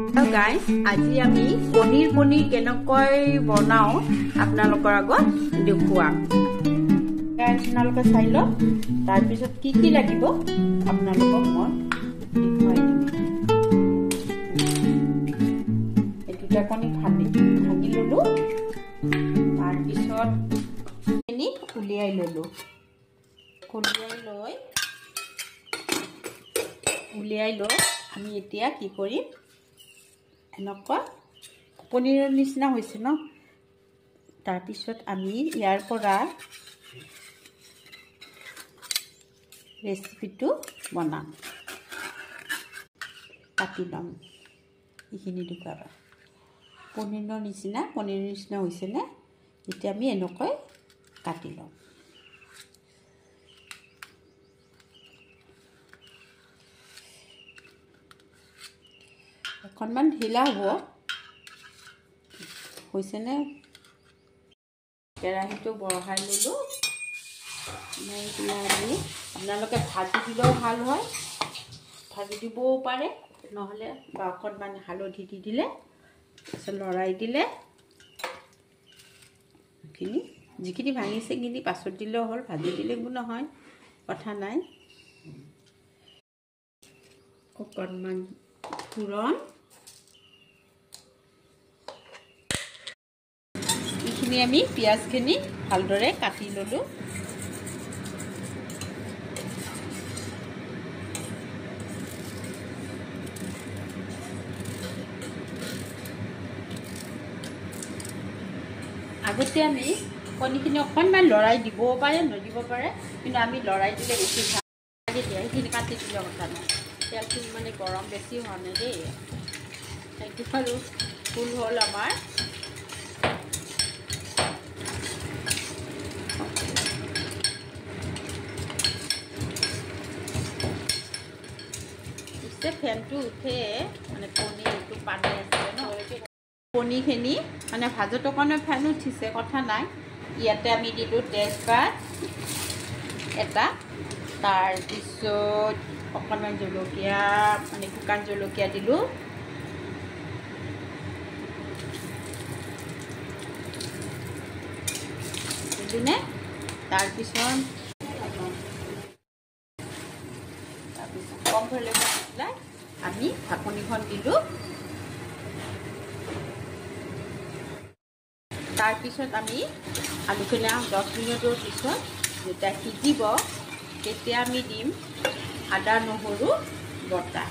guys আজি আমি পনীৰ কেনেকৈ বনাও আপোনালোকৰ আগত দেখুৱাম গাইস আপোনালোকে চাই লওক তাৰ পিছত কি লাগিব আপোনালোকক মই দেখুৱাই দিম এটা কণী ভাঙি ললো তাৰ পিছত এনি উলিয়াই ললো উলিয়াই লৈ আমি এতিয়া কি কৰিম এনেকুৱা পনীৰৰ নিচিনা হৈছে ন তাৰ পিছত আমি ইয়াৰ পৰা ৰেচিপিটো বনাম কাটি লম এইখিনি দেখুৱাবা পনীৰৰ নিচিনা হৈছে নে এতিয়া আমি এনেকৈ কাটি লম অকণমান ঢিলা হ'ব হৈছেনে কেৰাহীটো বঢ়াই ললো আমি আপোনালোকে ভাজি দিলেও ভাল হয় ভাজি দিবও পাৰে নহ'লে বা অকণমান হালধি দি দিলে তাৰপিছত লৰাই দিলে যিখিনি ভাঙিছে সেইখিনি পাছত দিলেও হ'ল ভাজি দিলে একো নহয় কথা নাই অকণমান ফুৰণ এইখিনি আমি পিঁয়াজখিনি ভালদৰে কাটি ললোঁ আগতে আমি কণীখিনি অকণমান লৰাই দিবও পাৰে নদিব পাৰে কিন্তু আমি লৰাই দিলে বেছি ভাল লাগে দিয়া সেইখিনি কাটি দিলে কথা নাই তেলটো মানে গৰম বেছি হোৱা নাই দেই সেইটো আৰু ফুল হ'ল আমাৰ ফেনটো উঠে মানে পনীৰটো পানী আছে ন পনীৰখিনি মানে ভাজত অকণমান ফেন উঠিছে কথা নাই ইয়াতে আমি দিলোঁ তেজপাত এটা তাৰপিছত অকণমান জলকীয়া মানে শুকান জলকীয়া দিলোঁ বুজিনে তাৰপিছত কম ফ্লেমত পেলাই আমি ঢাকনিখন দিলোঁ তাৰপিছত আমি আলুখিনি 10 মিনিটৰ পিছত যেতিয়া সিজিব তেতিয়া আমি দিম আদা নহৰু বটা